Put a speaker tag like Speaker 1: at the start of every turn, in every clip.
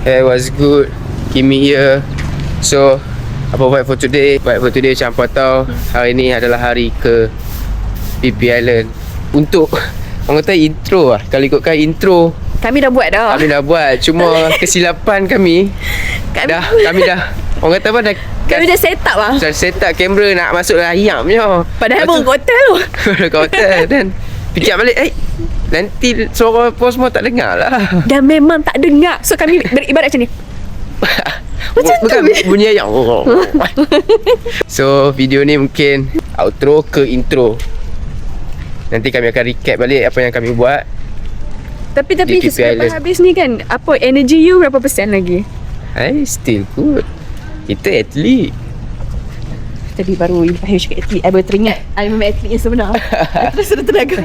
Speaker 1: It was good. Keep me here. So apa buat for today? Buat for today macam apa tahu, hari ni adalah hari ke PP Island. Untuk orang kata intro lah. Kalau ikutkan intro,
Speaker 2: kami dah buat dah.
Speaker 1: kami dah buat. Cuma kesilapan kami dah orang kata apa dah
Speaker 2: Kami dah set up lah.
Speaker 1: set up kamera nak masuk dalam ayam je.
Speaker 2: Padahal pun hotel tu.
Speaker 1: Kat hotel. Dan fikir balik, nanti suara pos semua tak dengar lah.
Speaker 2: Dan memang tak dengar. So kami beribadat macam ni. Macam
Speaker 1: Bukan
Speaker 2: tu.
Speaker 1: bunyi ayam. So video ni mungkin outro ke intro. Nanti kami akan recap balik apa yang kami buat.
Speaker 2: Tapi
Speaker 1: Di PP
Speaker 2: selepas
Speaker 1: Island.
Speaker 2: habis ni kan, apa energy you berapa persen lagi?
Speaker 1: Still good. Kita atlet.
Speaker 2: Tadi baru Ibrahim cakap atlet. I baru teringat I memang atlet yang sebenar. Terus ada tenaga.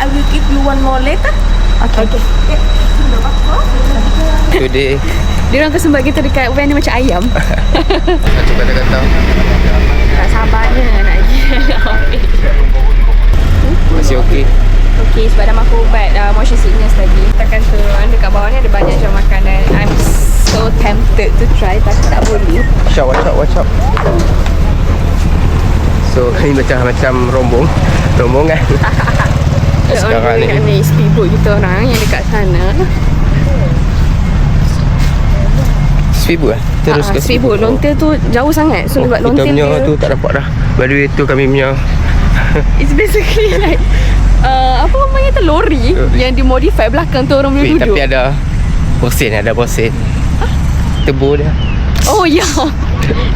Speaker 2: I will give you one more later. Okay.
Speaker 1: Today
Speaker 2: Dia orang kesempat kita dekat van ni macam ayam.
Speaker 1: macam kata-kata
Speaker 2: Tak sabarnya nak pergi.
Speaker 1: masih okey.
Speaker 2: Okay, sebab dah makan ubat motion sickness tadi. Kita akan turun. Dekat bawah ni ada banyak macam makanan. I'm so tempted to try tapi tak boleh.
Speaker 1: Watch out. So ni macam rombongan. Sekarang ni
Speaker 2: Ni speedboat kita orang yang dekat sana.
Speaker 1: Speedboat lah. Terus ke
Speaker 2: Speedboat. Lontel tu jauh sangat. So sebab
Speaker 1: kita
Speaker 2: lontel
Speaker 1: punya
Speaker 2: dia
Speaker 1: tu tak dapat dah. By the way tu kami punya
Speaker 2: it's basically like apa orang panggil tu, lori yang dimodify belakang tu orang boleh duduk.
Speaker 1: tapi ada bosen. Tebu dia.
Speaker 2: Oh ya.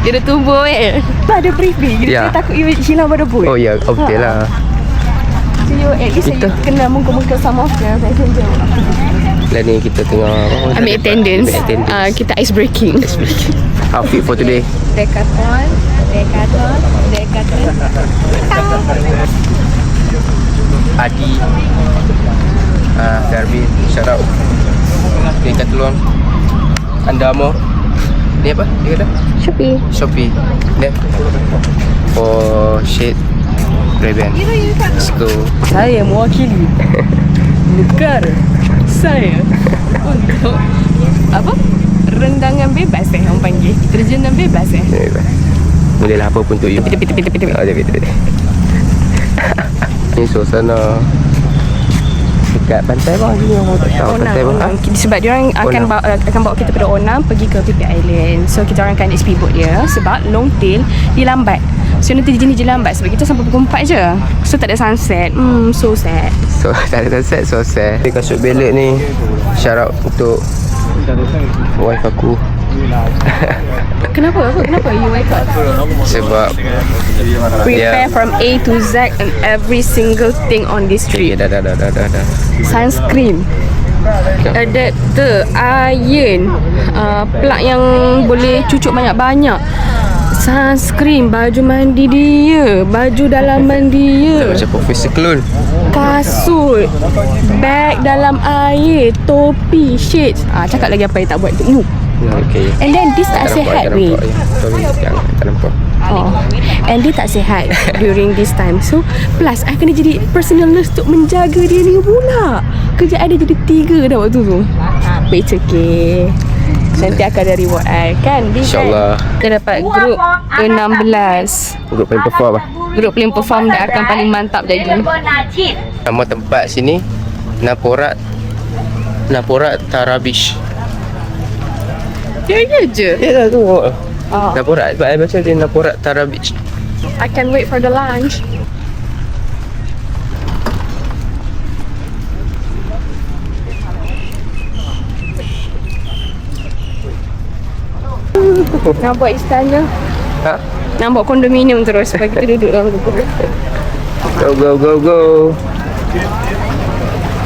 Speaker 2: Dia ada tubuh ada briefing. Dia
Speaker 1: Ya.
Speaker 2: takut you hilang pada boat.
Speaker 1: Oh ya, okey lah.
Speaker 2: So you at least you kenal muka-muka sama of the passenger.
Speaker 1: Lah ni kita tengah
Speaker 2: Ambil attendance.
Speaker 1: Ambil attendance.
Speaker 2: Kita ice breaking.
Speaker 1: Outfit for today.
Speaker 2: Decathlon.
Speaker 1: Adi, Darwin, shout out. Decathlon, Under Armour. Ni apa? Dia kata? Shopee. Ni for shade Ray-Ban. Let's go.
Speaker 2: Saya mewakili negara saya untuk apa? Rendangan bebas orang panggil. Terjunang bebas
Speaker 1: Bolehlah apa pun untuk you.
Speaker 2: Tepi.
Speaker 1: Tepi. Ni suasana dekat pantai bawah ni, orang tak tahu pantai bawah.
Speaker 2: Sebab dia orang akan bawa kita pada Onam pergi ke PP Island. So kita orang akan naik speedboat dia sebab long tail dia lambat. So nanti dia lambat sebab kita sampai pukul 4 je. So tak ada sunset. So sad.
Speaker 1: So tak ada sunset, so sad. Ni kasut belet ni shout out untuk wife aku.
Speaker 2: Kenapa you wake up?
Speaker 1: Sebab
Speaker 2: Prepare from A to Z and every single thing on this trip.
Speaker 1: dah.
Speaker 2: Sunscreen, adapter, iron, plug yang boleh cucuk banyak-banyak, sunscreen, baju mandi dia, baju dalaman dia,
Speaker 1: Macam Profesor Clone.
Speaker 2: kasut, bag dalam air, topi, shades. Cakap lagi apa yang tak buat tu.
Speaker 1: Okay.
Speaker 2: And then this tak sihat weh.
Speaker 1: Sorry, tak nampak.
Speaker 2: And dia tak sihat during this time. So plus I kena jadi personal nurse untuk menjaga dia ni pula. Kerjaan dia jadi 3 dah waktu tu. But it's okay. Nanti akan ada reward I kan.
Speaker 1: InsyaAllah.
Speaker 2: Kita dapat grup 16.
Speaker 1: Grup paling perform lah.
Speaker 2: Grup paling perform dan akan paling mantap jadi.
Speaker 1: Nama tempat sini Naporat Tarabish.
Speaker 2: Ya je.
Speaker 1: Ya dah tengok. Naporat. Sebab saya baca dia Naporat Tarabish.
Speaker 2: I can wait for the lunch. Nak buat istana. Nak buat kondominium terus supaya kita duduk dalam tu.
Speaker 1: Go.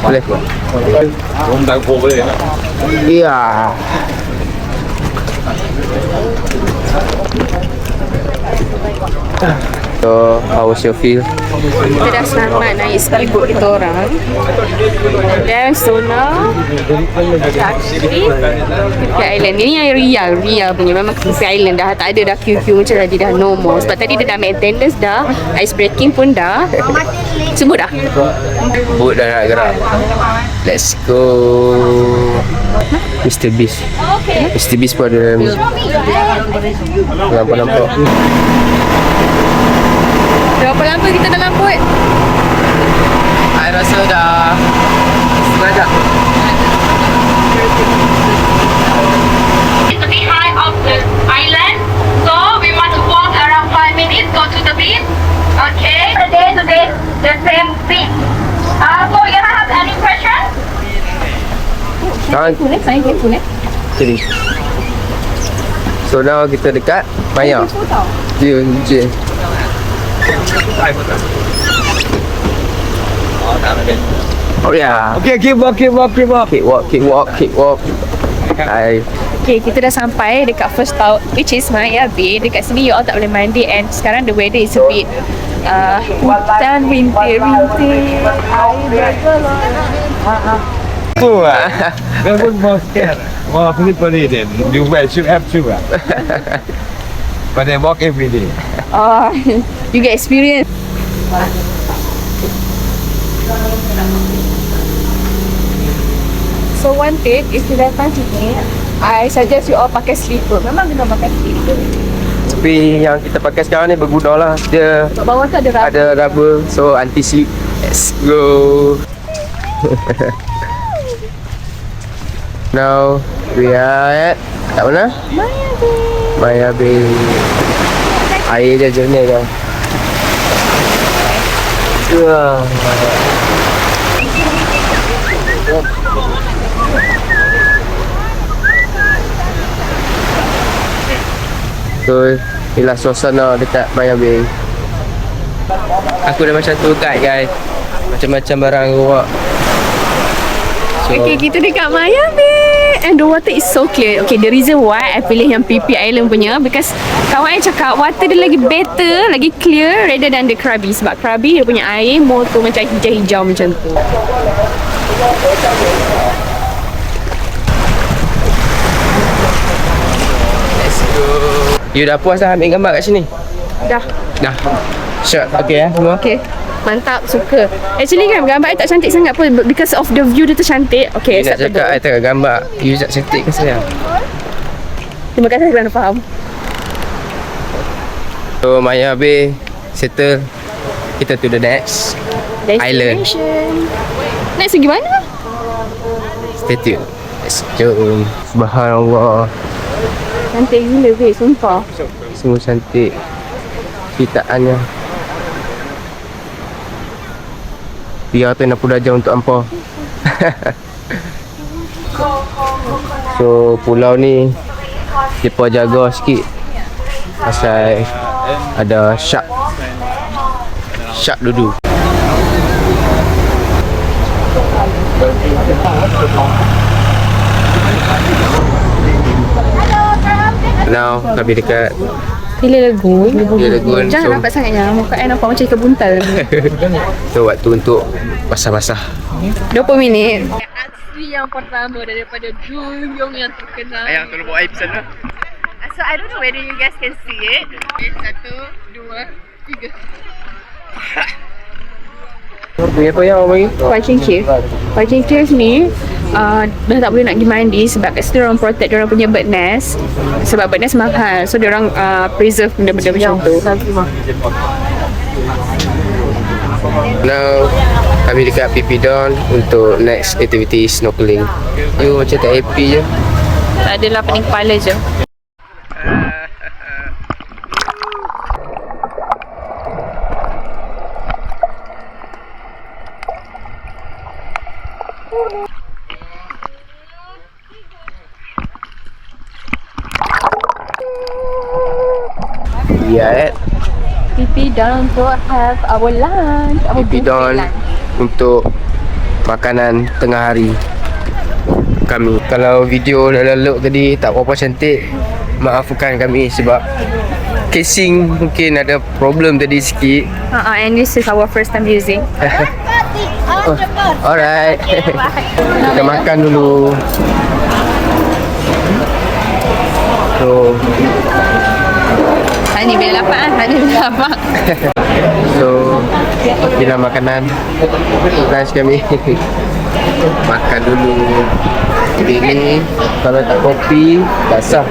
Speaker 1: Boleh. Ya. So, how was your feel?
Speaker 2: Kita dah selamat naik speedboat kita orang. Dan so now actually Pipi Island ni yang Ria punya. Memang Pipi Island dah tak ada dah queue-queue macam tadi, dah no more. Sebab tadi dia dah maintenance dah, ice breaking pun dah, semua dah.
Speaker 1: Boat dah nak gerak. Let's go. Mr. Beast. Mr. Beast pun ada nampak.
Speaker 2: Berapa lama kita dalam boat?
Speaker 1: I rasa dah setengah jam.
Speaker 3: To be high of the island, so we want to walk around 5 minutes, go to the beach. Okay, today the same beach. So you have any questions?
Speaker 1: Jadi. So now kita dekat Maya. Dia je. Oh yeah.
Speaker 4: Okay, keep walk.
Speaker 1: Keep walk. Hai.
Speaker 2: Okay, kita dah sampai dekat first town, which is Maya Bay. Dekat sini you all tak boleh mandi, and sekarang the weather is a bit hutan, winter.
Speaker 4: Tu ah. That was more scared. Well, everybody then. You should have to. But they walk every day.
Speaker 2: You get experience. So one tip, if you datang sini, I suggest you all pakai slipper. Memang kena pakai slipper.
Speaker 1: Tapi yang kita pakai sekarang ni berguna lah. Dia
Speaker 2: Kat bawah tu ada rubber.
Speaker 1: ada rubber, so anti slip. Let's go. Now we are at kat mana? Maya Bay. Air dia jernih dah. Wah. So, inilah suasana dekat Maya Bay. Aku dah macam tour guide guys. Macam-macam barang bawa. So,
Speaker 2: Okay, kita dekat Maya Bay and the water is so clear. Okay, the reason why I pilih yang PP Island punya, because kawan I cakap water dia lagi better, lagi clear rather than the Krabi. Sebab Krabi dia punya air more tu macam hijau-hijau macam tu.
Speaker 1: let's go. You dah puas dah ambil gambar kat sini?
Speaker 2: Dah.
Speaker 1: Dah. Shot. Okay semua?
Speaker 2: Okay. Mantap, suka. Actually kan gambar I tak cantik sangat pun, because of the view dia tu cantik. Okay,
Speaker 1: You nak cakap I tengah gambar. You tak cantik ke saya?
Speaker 2: Terima kasih kerana faham.
Speaker 1: So Maya Bay settle. Kita to the next island.
Speaker 2: Next pergi mana?
Speaker 1: Stay tuned. Let's go. Subhanallah.
Speaker 2: Cantik gila weh, sumpah.
Speaker 1: Semua cantik. Ceritaannya. Biar tu 60 darjah untuk hampa. So pulau ni depa jaga sikit pasal ada shark duduk. Now kami dekat
Speaker 2: Pilih lagu.
Speaker 1: Lagoon.
Speaker 2: Jangan
Speaker 1: So,
Speaker 2: nampak sangatnya. Muka I nampak macam ikan buntal.
Speaker 1: so waktu untuk basah-basah.
Speaker 2: 20 minit. Asli yang pertama daripada Juyong yang terkenal.
Speaker 1: Ayah tolong bawa air pesan lah.
Speaker 2: So I don't know whether you guys can see it. Okay, 1, 2, 3.
Speaker 1: Punya apa yang orang bagi?
Speaker 2: Viking Cave. Viking Cave ni dah tak boleh nak pergi mandi sebab kat situ orang protect diorang punya bird nest. Sebab bird nest mahal. So diorang preserve benda-benda macam tu.
Speaker 1: Now kami dekat PP Dawn untuk next activity snorkeling. You macam tak happy je.
Speaker 2: Tak adalah pening kepala je.
Speaker 1: Yeah,
Speaker 2: PP Dawn to have our lunch. Our
Speaker 1: PP Dawn untuk makanan tengah hari kami. Kalau video dalam look tadi tak berapa cantik, maafkan kami sebab casing mungkin ada problem tadi sikit.
Speaker 2: And this is our first time using.
Speaker 1: Oh, alright. Kita makan dulu. So,
Speaker 2: Tadi bila lapar, tadi bila lapar.
Speaker 1: so inilah makanan lunch kami. Makan dulu. Ini kalau tak kopi, tak sah.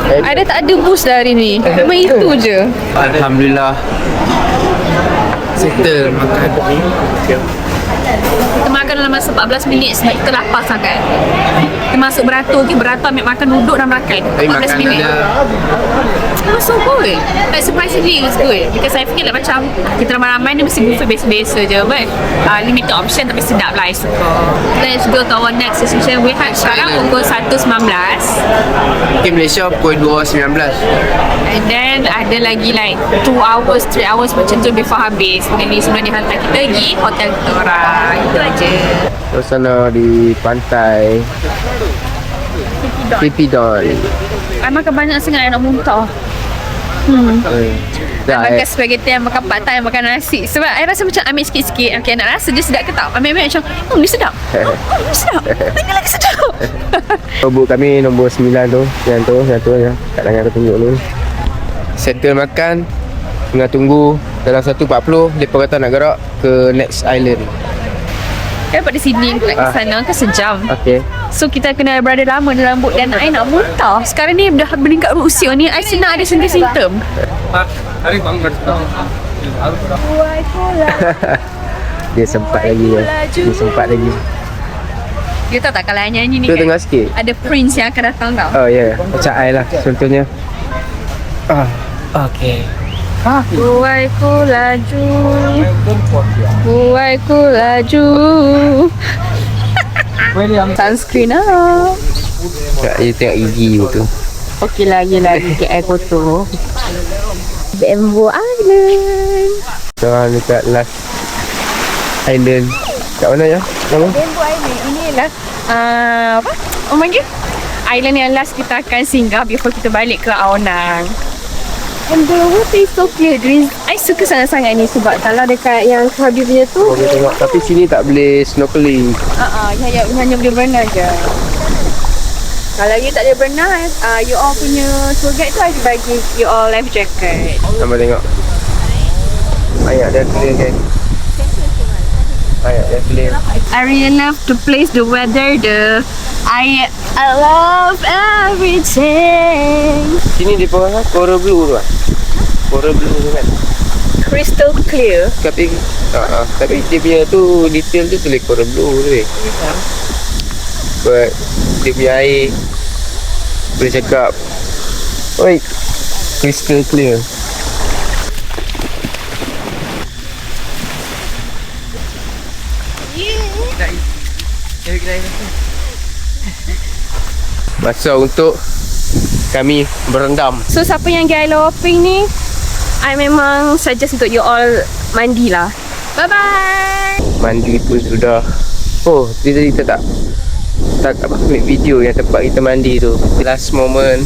Speaker 2: Ada tak ada boost dah hari ni. Memang itu je.
Speaker 1: Alhamdulillah. Settle makan.
Speaker 2: Kita makan dalam masa 14 minit sebab kita lapar sangat. Kita masuk beratur, ambil makan, duduk dan makan.
Speaker 1: Tapi
Speaker 2: 14
Speaker 1: makan
Speaker 2: minit. It was so good. Like surprisingly it was good. Because I feel like macam kita ramai-ramai ni mesti buffet biasa-biasa je. But limited option tapi sedap lah, I suka. Let's go to our next destination. We had sekarang pukul 1.19.
Speaker 1: Mungkin Malaysia pukul 2.19.
Speaker 2: And then ada lagi like 2 hours, 3 hours macam tu before habis. Ni sebelum dihantar kita pergi hotel kita orang. Itu aja.
Speaker 1: Suasana di pantai Pipi Don.
Speaker 2: I makan banyak sangat, I nak muntah.
Speaker 1: Dah,
Speaker 2: Makan spaghetti, makan pad thai, makan nasi. Sebab I rasa macam ambil sikit-sikit. Okay, nak rasa dia sedap ke tak? Ambil macam, ni sedap. Ni sedap. Ini lagi sedap.
Speaker 1: Bubuk kami nombor 9 tu. Yang tu ya. Kat tangan aku tunjuk dulu. Settle makan. Tengah tunggu. Dalam 1.40 mereka kata nak gerak ke next island.
Speaker 2: Kan pada sini nak ke sana kan sejam.
Speaker 1: Okay.
Speaker 2: So kita kena berada lama dalam bot dan I nak muntah. Sekarang ni dah meningkat usia ni, I senang ada simptom.
Speaker 1: Dia sempat lagi ya. Dia sempat lagi.
Speaker 2: Dia tahu tak kalau I nyanyi ni
Speaker 1: Tu
Speaker 2: kan,
Speaker 1: tengah sikit.
Speaker 2: ada prince yang akan datang tau.
Speaker 1: Oh ya, macam I lah contohnya. Okay.
Speaker 2: Buai ku laju, buai ku laju. Sunscreen lah.
Speaker 1: Tak, you tengok gigi tu.
Speaker 2: Okey lagi ke air kotor. Bamboo Island.
Speaker 1: Sekarang dekat last island. Kat mana ya? Nama?
Speaker 2: Bamboo Island ini lah apa? Oh my god. Island yang last kita akan singgah before kita balik ke Aonang. And the water is so clear. I suka sangat-sangat ni sebab kalau dekat yang Krabi punya tu,
Speaker 1: Boleh tengok. Tapi sini tak boleh snorkeling.
Speaker 2: hanya boleh berenang je. Kalau you tak boleh berenang, you all punya tour guide tu ada bagi you all life jacket.
Speaker 1: Nampak tengok. Ayak dah clear kan. Ayak dah clear.
Speaker 2: I really love the place, the weather, I love everything.
Speaker 1: Sini dia pun coral blue tu kan. Coral blue tu kan.
Speaker 2: Crystal clear.
Speaker 1: Tapi dia punya tu detail tu tulis coral blue tu. But dia punya air boleh cakap oi, crystal clear. Masa untuk kami berendam.
Speaker 2: So siapa yang pergi Isle Hopping ni, I memang suggest untuk you all mandi lah. Bye bye.
Speaker 1: Mandi pun sudah. Oh, kita tak ambil video yang tempat kita mandi tu. Last moment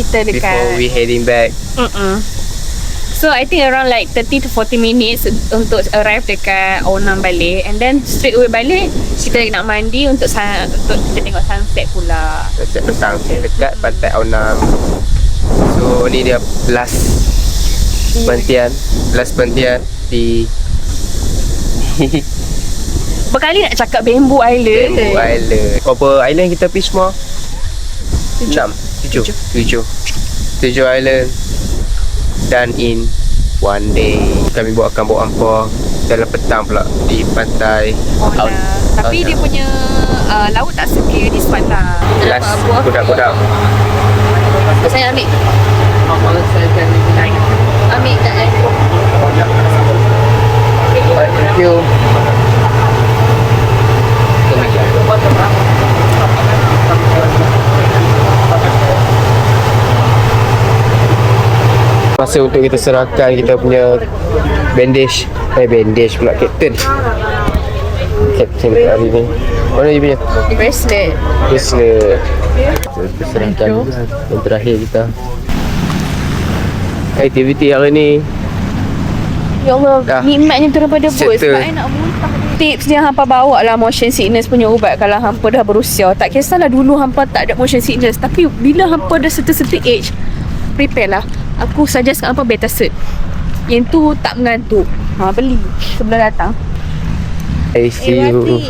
Speaker 2: Kita
Speaker 1: before
Speaker 2: dekat
Speaker 1: we heading back.
Speaker 2: So I think around like 30 to 40 minutes untuk arrive dekat Aonang balik. And then straight away balik, kita nak mandi untuk kita tengok sunset pula.
Speaker 1: Sunset petang dekat pantai Aonang. So ni dia last penghentian di
Speaker 2: Berkali nak cakap Bamboo Island.
Speaker 1: Bamboo Island. Berapa island kita pergi semua? 7 island done in one day. Kami akan bawa ampau dalam petang pula di pantai
Speaker 2: Aonang. Tapi dia punya laut tak severe this one lah.
Speaker 1: last budak-budak.
Speaker 2: Saya ambil kat
Speaker 1: Thank you. Masa untuk kita serahkan kita punya bandage pula Captain hari ni. Mana dia punya?
Speaker 2: bracelet.
Speaker 1: Bracelet. So, kita serahkan yang terakhir kita. Aktiviti hari ni
Speaker 2: Ya Allah,
Speaker 1: Dah.
Speaker 2: nikmatnya daripada bos.
Speaker 1: Settle.
Speaker 2: Sebab I nak muntah. Tips dia hampa bawa lah motion sickness punya ubat kalau hampa dah berusia. Tak kisahlah dulu hampa tak ada motion sickness. Tapi bila hampa dah certain age, prepare lah. Aku suggest kat hampa Betacert. Yang tu tak mengantuk. Beli sebelum datang.
Speaker 1: I see you.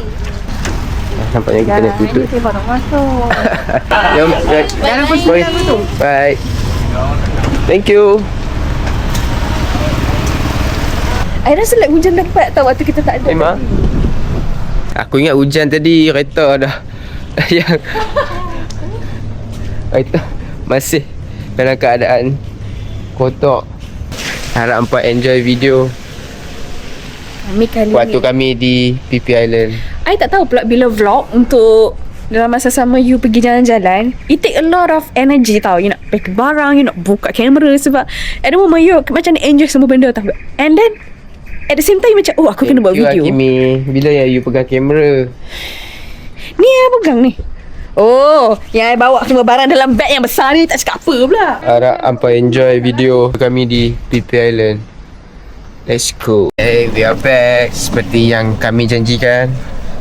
Speaker 1: Nampaknya kita nak tutup.
Speaker 2: Ini baru masuk.
Speaker 1: Jom.
Speaker 2: Jangan pusing,
Speaker 1: Bye.
Speaker 2: jangan pusing.
Speaker 1: Bye. Thank you.
Speaker 2: I rasa like hujan dapat tau waktu kita tak ada.
Speaker 1: Memang. Aku ingat hujan tadi kereta dah yang kereta masih dalam keadaan kotor. Harap hampa enjoy video
Speaker 2: Kami kali
Speaker 1: waktu
Speaker 2: ni
Speaker 1: kami di PP Island.
Speaker 2: I tak tahu pula bila vlog untuk dalam masa sama you pergi jalan-jalan, it take a lot of energy tau. You nak pack barang, you nak buka kamera sebab at the moment you macam nak enjoy semua benda tau. And then at the same time macam aku kena buat video.
Speaker 1: Kimi, bila ya you pegang kamera?
Speaker 2: Ni I pegang ni. Oh, yang I bawa semua barang dalam beg yang besar ni tak cakap apa pula.
Speaker 1: Harap hampa enjoy video kami di PP Island. Let's go. Hey, we are back. Seperti yang kami janjikan,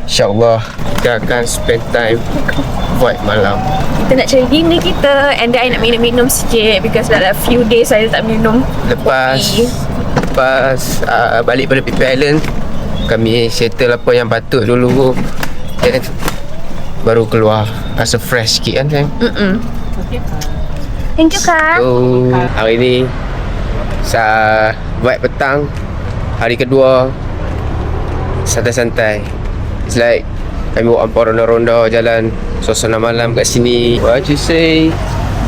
Speaker 1: InsyaAllah kita akan spend time buat malam.
Speaker 2: Kita nak cari dinner kita, and then I nak minum-minum sikit because dah few days saya tak minum
Speaker 1: Lepas balik pada PP Island, kami settle apa yang patut dulu, then baru keluar. Rasa fresh sikit kan sayang?
Speaker 2: Thank you Kak.
Speaker 1: So hari ni vibe petang, hari kedua, santai-santai. It's like kami buat apa ronda-ronda jalan suasana malam kat sini. What you say?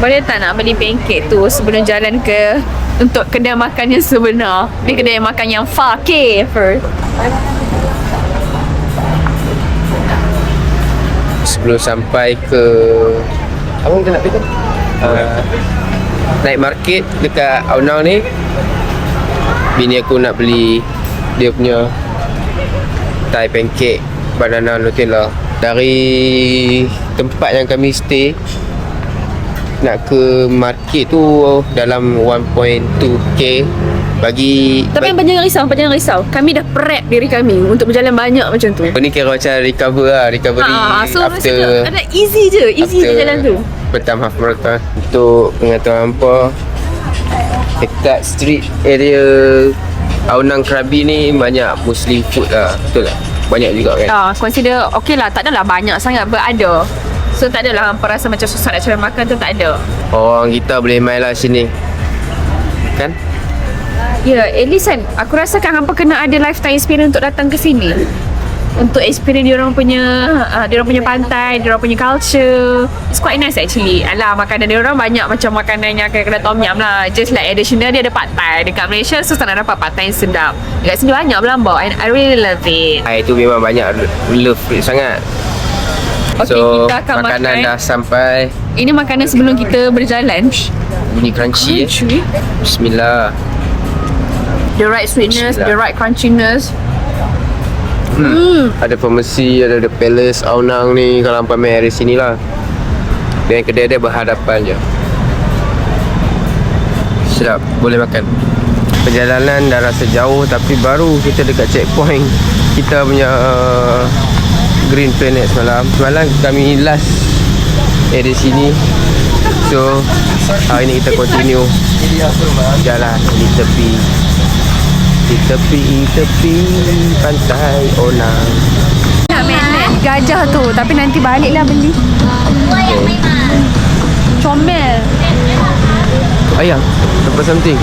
Speaker 2: Boleh tak nak beli pancake tu sebelum jalan ke untuk kedai makan yang sebenar? Ni kedai makan yang fakir first.
Speaker 1: Sebelum sampai ke apa kita nak pergi? Night market dekat Aonang ni, bini aku nak beli dia punya Thai pancake banana Nutella. Dari tempat yang kami stay nak ke market tu dalam 1.2k.
Speaker 2: Tapi abang jangan risau. Kami dah prep diri kami untuk berjalan banyak macam tu.
Speaker 1: Ni kira macam recovery
Speaker 2: So
Speaker 1: after
Speaker 2: ada easy je jalan tu.
Speaker 1: Pertama half marathon. Untuk pengetahuan hampa, dekat street area Aonang Krabi ni banyak Muslim food lah. Betul tak? Banyak juga kan?
Speaker 2: Consider okay lah, tak adalah banyak sangat berada. So tak adalah hampa rasa macam susah nak cari makan tu, tak ada.
Speaker 1: Orang kita boleh main lah sini, kan?
Speaker 2: Ya, at least kan aku rasakan hampa kena ada lifetime experience untuk datang ke sini. Untuk experience diorang punya pantai, diorang punya culture. It's quite nice actually. Alah, makanan diorang banyak macam makanan yang kena tom yum lah. Just like additional dia ada pad thai. Dekat Malaysia susah nak dapat pad thai yang sedap. Dekat sini banyak berlambak and I really love it.
Speaker 1: Itu memang banyak love sangat.
Speaker 2: Okay,
Speaker 1: So
Speaker 2: kita akan
Speaker 1: makanan
Speaker 2: makan.
Speaker 1: dah sampai.
Speaker 2: Ini makanan sebelum kita berjalan.
Speaker 1: Bunyi crunchy Bismillah.
Speaker 2: The right sweetness, the right crunchiness.
Speaker 1: Ada pharmacy, ada palace Aonang ni. Kalau hampa main area sini lah. Dan kedai dia berhadapan je. Sedap, boleh makan. Perjalanan dah rasa jauh, tapi baru kita dekat checkpoint kita punya Green Planet semalam. Semalam kami last area sini. So hari ni kita continue jalan di tepi pantai Aonang.
Speaker 2: Nak mainland gajah tu, tapi nanti baliklah beli. Comel.
Speaker 1: Ayam apa something.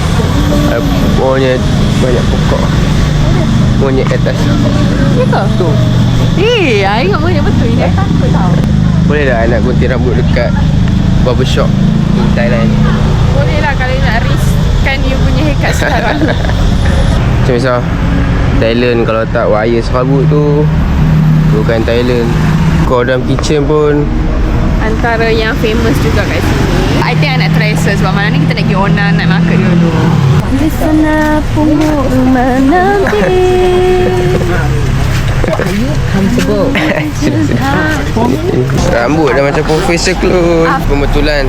Speaker 1: Monyet banyak pokok. Monyet atas.
Speaker 2: Ya ke?
Speaker 1: Tu.
Speaker 2: I ingat monyet betul ni. Takut tau.
Speaker 1: Boleh tak nak gunting rambut dekat barbershop in Thailand?
Speaker 2: Boleh lah kalau nak riskkan you punya haircut sekarang.
Speaker 1: Macam misal Thailand kalau tak wire serabut tu bukan Thailand. Kodam Kitchen pun
Speaker 2: Antara yang famous juga kat sini. I think I nak try search sebab malam ni kita nak pergi Onan nak makan dulu. Di sana pungguk menanti.
Speaker 1: rambut dah macam Profesor Clone. Kebetulan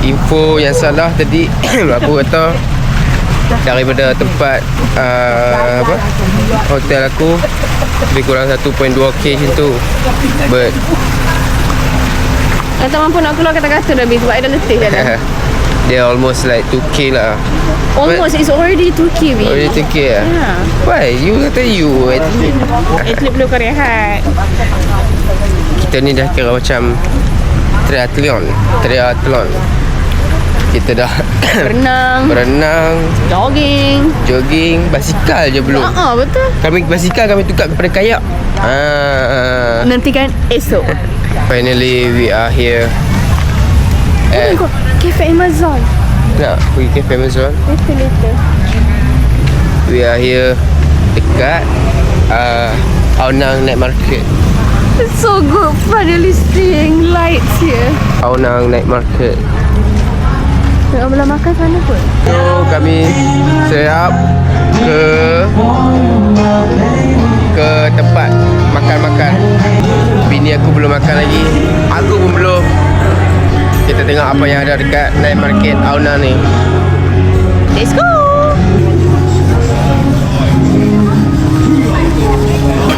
Speaker 1: info yang salah tadi. Aku kata daripada tempat hotel aku lebih kurang 1.2k macam tu. But
Speaker 2: tak mampu nak keluar kata-kata dah habis sebab I dah letih dah.
Speaker 1: dia almost like 2k lah.
Speaker 2: Almost, it's already 2K.
Speaker 1: Already 2k lah.
Speaker 2: Yeah.
Speaker 1: Why? You kata you athlete.
Speaker 2: Atlet perlu kau rehat.
Speaker 1: Kita ni dah kira macam triathlon. Kita dah berenang, jogging, basikal je belum.
Speaker 2: Betul.
Speaker 1: Kami basikal kami tukar kepada kayak.
Speaker 2: Nantikan esok.
Speaker 1: Finally we are here.
Speaker 2: Oh my god, Cafe Amazon.
Speaker 1: Nak pergi Cafe Amazon.
Speaker 2: Later.
Speaker 1: We are here dekat Aonang Night Market.
Speaker 2: It's so good finally seeing lights here.
Speaker 1: Aonang Night Market.
Speaker 2: Tengok belah makan sana pun.
Speaker 1: So kami siap ke tempat makan-makan. Bini aku belum makan lagi. Aku pun belum. Kita tengok apa yang ada dekat Night Market Aonang ni.
Speaker 2: Let's go.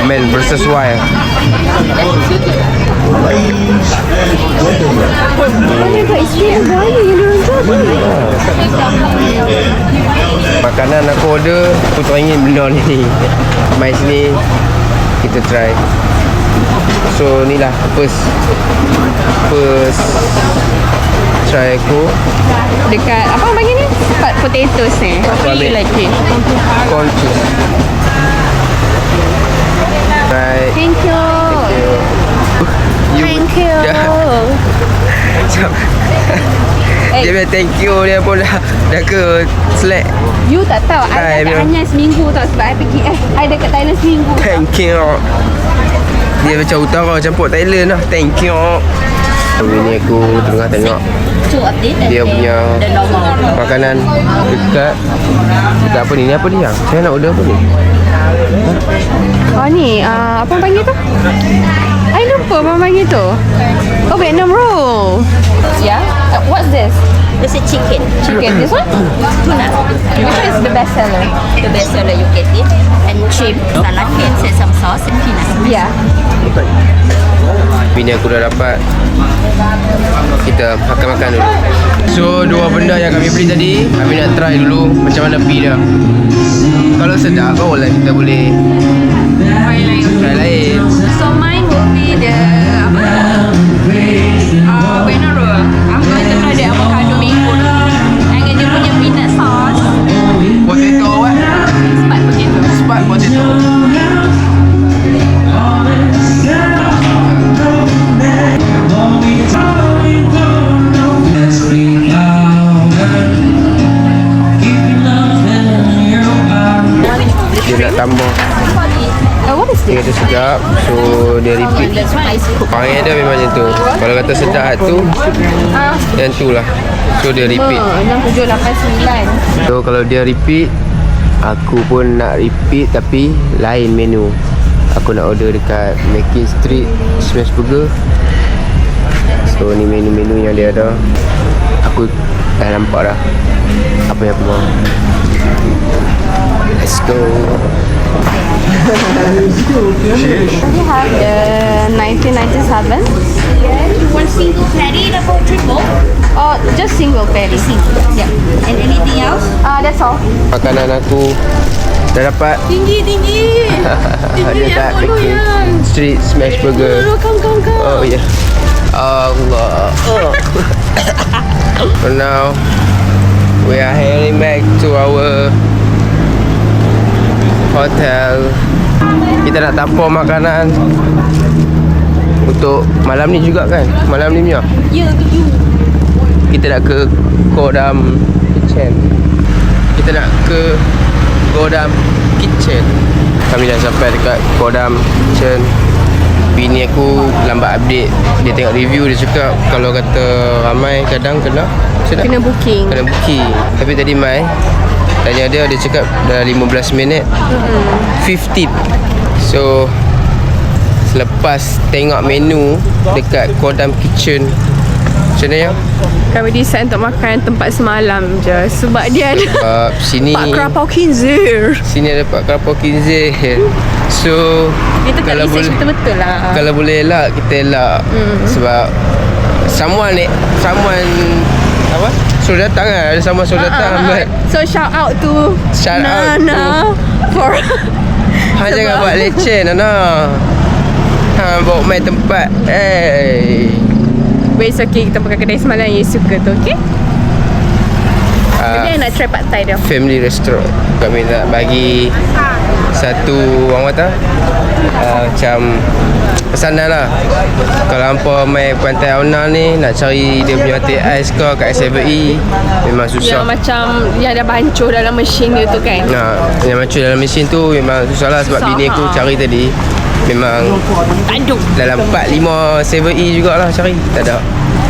Speaker 1: Man versus Wild.
Speaker 2: Oh my god, it's real buaya yang diorang jual.
Speaker 1: Makanan aku order, aku teringin benda ni. Mai sini kita try. So ni lah first try aku
Speaker 2: Dekat apa bagi ni? Hot potatoes ni.
Speaker 1: ambil? Corn cheese. Right.
Speaker 2: Thank you. Thank you.
Speaker 1: Macam dia bilang thank you, dia pun dah ke slack.
Speaker 2: You tak tahu, I dekat hanya seminggu tau sebab I pergi I dekat Thailand seminggu.
Speaker 1: Thank you. Dia macam utara campur Thailand lah. Thank you. Ini aku tengah tengok dia punya makanan dekat apa ni? Ni apa ni yang? Saya nak order apa ni?
Speaker 2: Oh ni, apa panggil tu? I lupa apa panggil tu. Oh, Vietnam roll. Yeah. What's this?
Speaker 5: This is chicken.
Speaker 2: Chicken. This one?
Speaker 5: Tuna.
Speaker 2: Which one is the best seller?
Speaker 5: The best seller you get it. And chip, salakin, sesame sauce, and peanuts.
Speaker 2: Yeah.
Speaker 1: Bini aku dah dapat. Kita makan-makan dulu. So dua benda yang kami beli tadi, kami nak try dulu macam mana pi dia. Kalau sedap, barulah kita boleh try lain.
Speaker 2: So mine would be the Vietnam roll. I'm going to try the avocado mango. And dia punya peanut sauce.
Speaker 1: Potato what?
Speaker 2: Spike potato.
Speaker 1: Spike potato. Dia nak tambah.
Speaker 2: What is
Speaker 1: Dia
Speaker 2: this?
Speaker 1: kata sedap. So dia repeat. Panggil dia memang macam tu. Kalau kata sedap tu, yang tu lah. So dia repeat.
Speaker 2: 6, 7, 8, 9.
Speaker 1: So kalau dia repeat, aku pun nak repeat tapi lain menu. Aku nak order dekat Makin Street Smash Burger. So ni menu-menu yang dia ada. Aku dah nampak dah apa yang aku mahu. Let's go.
Speaker 2: We have the 1997.
Speaker 5: One single patty, double triple.
Speaker 2: Oh, just single patty.
Speaker 5: Yeah. And anything else?
Speaker 2: That's all.
Speaker 1: Makanan aku dah dapat.
Speaker 2: Tinggi.
Speaker 1: Dekat Makin Street Smash Burger.
Speaker 2: Come.
Speaker 1: Oh ya. Allah. For now, we are heading back to our hotel. Kita nak tampar makanan untuk malam ni juga kan? Malam ni punya. Kita nak ke Godam Kitchen. Kita nak ke Godam Kitchen. Kami dah sampai dekat Godam Kitchen. Bini aku lambat update. Dia tengok review, dia cakap kalau kata ramai kadang kena
Speaker 2: booking.
Speaker 1: Tapi tadi Mai tanya dia cakap dah 15 minit 15. So selepas tengok menu dekat Godam Kitchen Macam mana yang?
Speaker 2: Kami decide untuk makan tempat semalam je. Sebab dia ada
Speaker 1: Sini
Speaker 2: Pak Kerapau Kinzir.
Speaker 1: Sini ada Pak Kerapau Kinzir. So
Speaker 2: Kita tak research betul-betul lah.
Speaker 1: Kalau boleh elak, kita elak. Sebab someone apa? Suruh datang lah. Ada someone suruh datang. But
Speaker 2: So shout out to
Speaker 1: Shout out
Speaker 2: Nana for
Speaker 1: jangan buat leceh Nana. Bawa main tempat.
Speaker 2: But it's okay, kita makan kedai semalam yang you suka tu, okay? Jadi nak try pad thai dia.
Speaker 1: Family restaurant. Kami nak bagi satu orang kata macam pesanan lah. Kalau hampa main Pantai Auna ni, nak cari dia punya teh ais ke kat SFE memang susah.
Speaker 2: Yang macam yang dah hancur dalam mesin dia tu kan.
Speaker 1: Yang macam dalam mesin tu memang susah lah. Sebab
Speaker 2: Susah,
Speaker 1: bini aku cari tadi memang
Speaker 2: Tanduk.
Speaker 1: dalam 4-5 7E jugalah cari. Tak ada.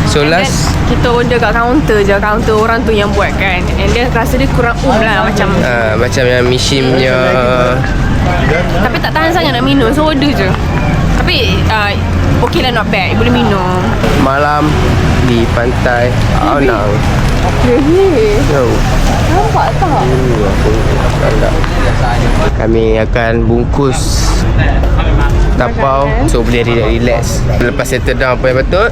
Speaker 1: So
Speaker 2: And
Speaker 1: last
Speaker 2: then, kita order kat kaunter je. Kaunter orang tu yang buat kan. And then rasa dia kurang lah macam.
Speaker 1: macam yang Mishim punya
Speaker 2: Tapi tak tahan sangat nak minum. So order je. Tapi okay lah, not bad. Boleh minum.
Speaker 1: malam di Pantai Aonang. No.
Speaker 2: Nampak tak?
Speaker 1: Kami akan bungkus tapau so boleh relax. Lepas settle down apa yang patut,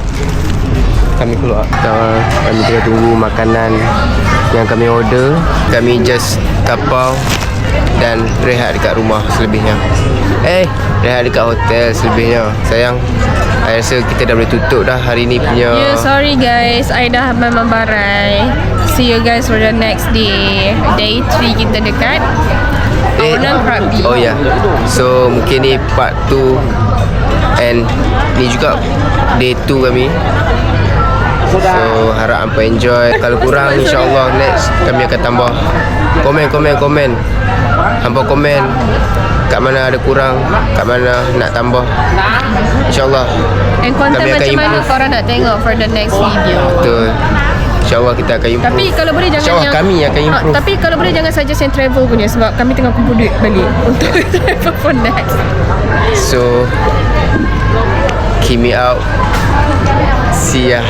Speaker 1: kami keluar. Kami tengah tunggu makanan yang kami order. Kami just tapau dan rehat dekat rumah selebihnya. Rehat dekat hotel selebihnya. Sayang, I rasa kita dah boleh tutup dah hari ni punya.
Speaker 2: Yeah, sorry guys. I dah memang barai. See you guys for the next day. Day 3 kita dekat Aonang Krabi.
Speaker 1: Oh ya. So mungkin ni part 2 and ni juga day 2 kami. So harap hampa enjoy. Kalau kurang insyaAllah next kami akan tambah. Komen. Hampa komen kat mana ada kurang, kat mana nak tambah. InsyaAllah
Speaker 2: And content
Speaker 1: kami akan
Speaker 2: macam mana
Speaker 1: improve.
Speaker 2: korang nak tengok for the next video.
Speaker 1: Betul. InsyaAllah kita akan improve.
Speaker 2: Tapi kalau boleh jangan
Speaker 1: InsyaAllah
Speaker 2: yang
Speaker 1: kami akan improve.
Speaker 2: Tapi kalau boleh jangan suggest yang travel punya. Sebab kami tengah kumpul duit balik untuk travel for next.
Speaker 1: So keep me out. See ya.